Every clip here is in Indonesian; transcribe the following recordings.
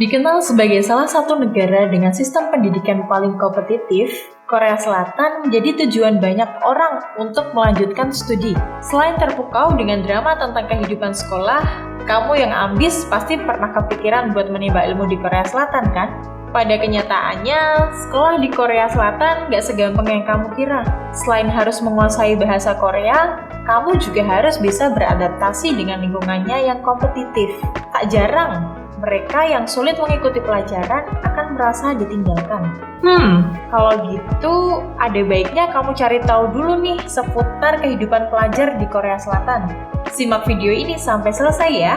Dikenal sebagai salah satu negara dengan sistem pendidikan paling kompetitif, Korea Selatan menjadi tujuan banyak orang untuk melanjutkan studi. Selain terpukau dengan drama tentang kehidupan sekolah, kamu yang ambis pasti pernah kepikiran buat menimba ilmu di Korea Selatan kan? Pada kenyataannya, sekolah di Korea Selatan gak segampang yang kamu kira. Selain harus menguasai bahasa Korea, kamu juga harus bisa beradaptasi dengan lingkungannya yang kompetitif. Tak jarang, mereka yang sulit mengikuti pelajaran akan merasa ditinggalkan. Kalau gitu, ada baiknya kamu cari tahu dulu nih seputar kehidupan pelajar di Korea Selatan. Simak video ini sampai selesai ya.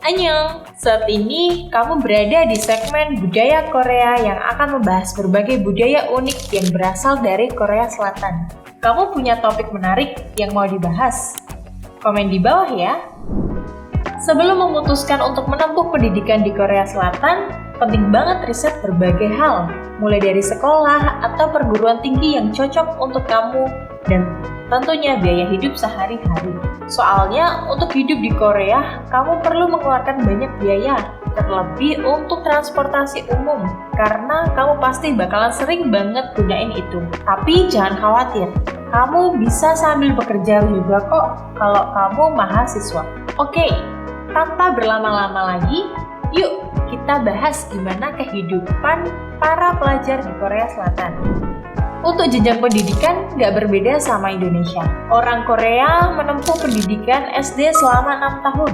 Annyeong, saat ini kamu berada di segmen Budaya Korea yang akan membahas berbagai budaya unik yang berasal dari Korea Selatan. Kamu punya topik menarik yang mau dibahas? Komen di bawah ya. Sebelum memutuskan untuk menempuh pendidikan di Korea Selatan, penting banget riset berbagai hal, mulai dari sekolah atau perguruan tinggi yang cocok untuk kamu, dan tentunya biaya hidup sehari-hari. Soalnya, untuk hidup di Korea, kamu perlu mengeluarkan banyak biaya, terlebih untuk transportasi umum, karena kamu pasti bakalan sering banget gunain itu. Tapi jangan khawatir, kamu bisa sambil bekerja juga kok kalau kamu mahasiswa. Oke, tanpa berlama-lama lagi, yuk kita bahas gimana kehidupan para pelajar di Korea Selatan. Untuk jenjang pendidikan nggak berbeda sama Indonesia. Orang Korea menempuh pendidikan SD selama 6 tahun,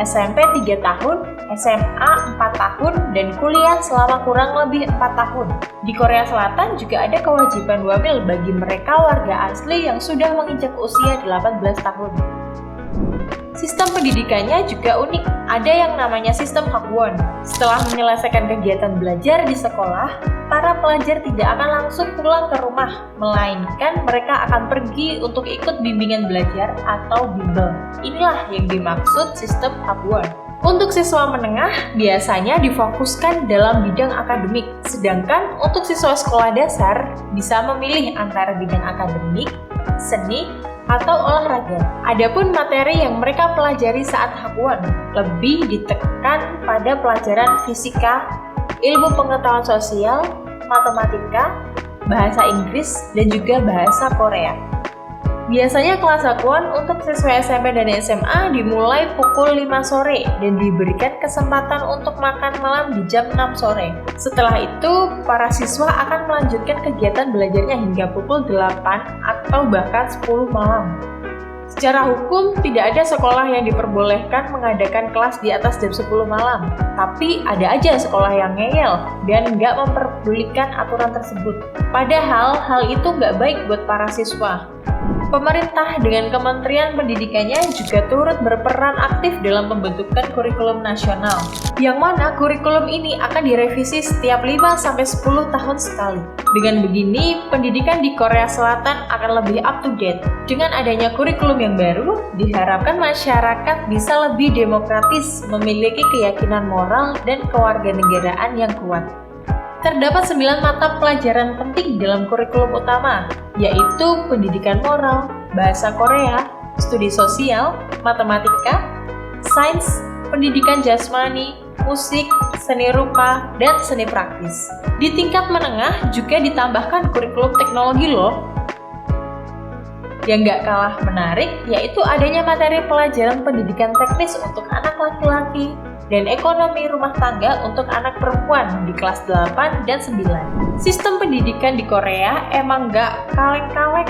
SMP 3 tahun, SMA 4 tahun, dan kuliah selama kurang lebih 4 tahun. Di Korea Selatan juga ada kewajiban wamil bagi mereka warga asli yang sudah menginjak usia 18 tahun. Sistem pendidikannya juga unik, ada yang namanya sistem Hagwon. Setelah menyelesaikan kegiatan belajar di sekolah, para pelajar tidak akan langsung pulang ke rumah, melainkan mereka akan pergi untuk ikut bimbingan belajar atau bimbel. Inilah yang dimaksud sistem Hagwon. Untuk siswa menengah, biasanya difokuskan dalam bidang akademik, sedangkan untuk siswa sekolah dasar bisa memilih antara bidang akademik, seni, atau olahraga. Adapun materi yang mereka pelajari saat Hagwon lebih ditekan pada pelajaran fisika, ilmu pengetahuan sosial, matematika, bahasa Inggris, dan juga bahasa Korea. Biasanya kelas Hagwon untuk siswa SMP dan SMA dimulai pukul 5 sore dan diberikan kesempatan untuk makan malam di jam 6 sore. Setelah itu, para siswa akan melanjutkan kegiatan belajarnya hingga pukul 8 atau bahkan 10 malam. Secara hukum, tidak ada sekolah yang diperbolehkan mengadakan kelas di atas jam 10 malam. Tapi ada aja sekolah yang ngeyel dan nggak memperdulikan aturan tersebut. Padahal hal itu nggak baik buat para siswa. Pemerintah dengan Kementerian Pendidikannya juga turut berperan aktif dalam pembentukan kurikulum nasional, yang mana kurikulum ini akan direvisi setiap 5-10 tahun sekali. Dengan begini, pendidikan di Korea Selatan akan lebih up to date. Dengan adanya kurikulum yang baru, diharapkan masyarakat bisa lebih demokratis, memiliki keyakinan moral dan kewarganegaraan yang kuat. Terdapat 9 mata pelajaran penting dalam kurikulum utama, yaitu pendidikan moral, bahasa Korea, studi sosial, matematika, sains, pendidikan jasmani, musik, seni rupa, dan seni praktis. Di tingkat menengah juga ditambahkan kurikulum teknologi loh. Yang gak kalah menarik yaitu adanya materi pelajaran pendidikan teknis untuk anak laki-laki dan ekonomi rumah tangga untuk anak perempuan di kelas 8 dan 9. Sistem pendidikan di Korea emang gak kaleng-kaleng.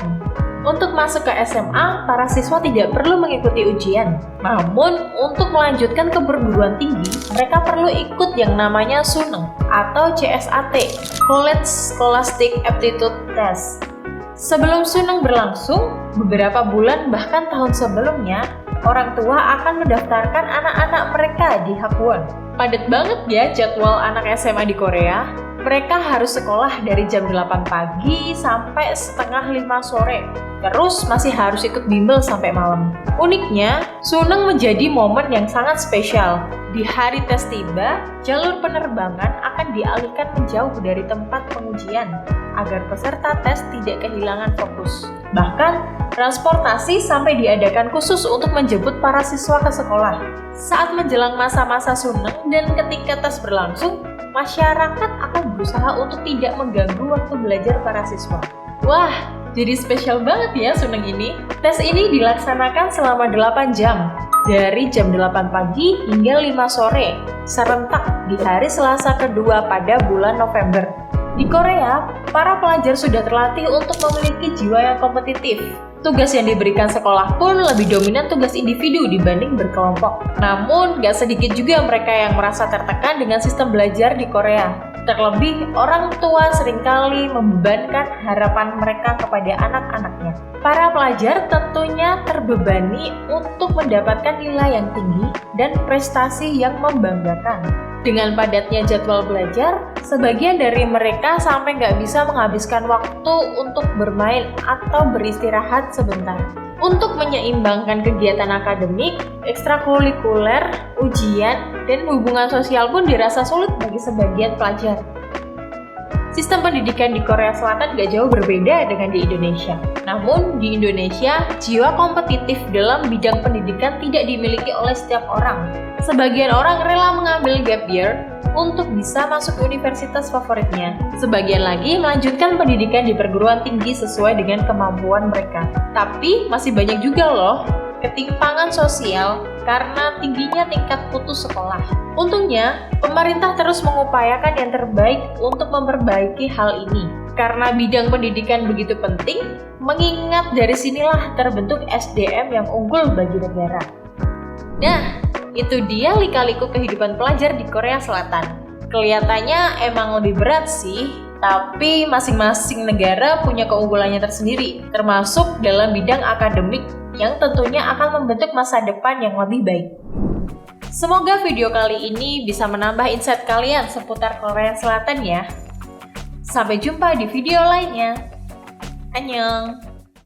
Untuk masuk ke SMA, para siswa tidak perlu mengikuti ujian. Namun, untuk melanjutkan ke perguruan tinggi, mereka perlu ikut yang namanya Suneng atau CSAT, College Scholastic Aptitude Test. Sebelum Suneng berlangsung, beberapa bulan bahkan tahun sebelumnya, orang tua akan mendaftarkan anak-anak mereka di Hagwon. Padat banget ya jadwal anak SMA di Korea. Mereka harus sekolah dari jam 8 pagi sampai setengah 5 sore. Terus masih harus ikut bimbel sampai malam. Uniknya, Suneng menjadi momen yang sangat spesial. Di hari tes tiba, jalur penerbangan akan dialihkan menjauh dari tempat pengujian agar peserta tes tidak kehilangan fokus. Bahkan, Transportasi sampai diadakan khusus untuk menjemput para siswa ke sekolah. Saat menjelang masa-masa Suneng dan ketika tes berlangsung, masyarakat akan berusaha untuk tidak mengganggu waktu belajar para siswa. Wah, jadi spesial banget ya Suneng ini. Tes ini dilaksanakan selama 8 jam, dari jam 8 pagi hingga 5 sore, serentak di hari Selasa kedua pada bulan November. Di Korea, para pelajar sudah terlatih untuk memiliki jiwa yang kompetitif. Tugas yang diberikan sekolah pun lebih dominan tugas individu dibanding berkelompok. Namun, gak sedikit juga mereka yang merasa tertekan dengan sistem belajar di Korea. Terlebih, orang tua seringkali membebankan harapan mereka kepada anak-anaknya. Para pelajar tentunya terbebani untuk mendapatkan nilai yang tinggi dan prestasi yang membanggakan. Dengan padatnya jadwal belajar, sebagian dari mereka sampai nggak bisa menghabiskan waktu untuk bermain atau beristirahat sebentar. Untuk menyeimbangkan kegiatan akademik, ekstrakurikuler, ujian, dan hubungan sosial pun dirasa sulit bagi sebagian pelajar. Sistem pendidikan di Korea Selatan gak jauh berbeda dengan di Indonesia. Namun, di Indonesia, jiwa kompetitif dalam bidang pendidikan tidak dimiliki oleh setiap orang. Sebagian orang rela mengambil gap year untuk bisa masuk universitas favoritnya. Sebagian lagi melanjutkan pendidikan di perguruan tinggi sesuai dengan kemampuan mereka. Tapi, masih banyak juga loh ketimpangan sosial karena tingginya tingkat putus sekolah. Untungnya, pemerintah terus mengupayakan yang terbaik untuk memperbaiki hal ini. Karena bidang pendidikan begitu penting, mengingat dari sinilah terbentuk SDM yang unggul bagi negara. Nah, itu dia lika-liku kehidupan pelajar di Korea Selatan. Kelihatannya emang lebih berat sih, tapi masing-masing negara punya keunggulannya tersendiri, termasuk dalam bidang akademik yang tentunya akan membentuk masa depan yang lebih baik. Semoga video kali ini bisa menambah insight kalian seputar Korea Selatan ya. Sampai jumpa di video lainnya. Annyeong!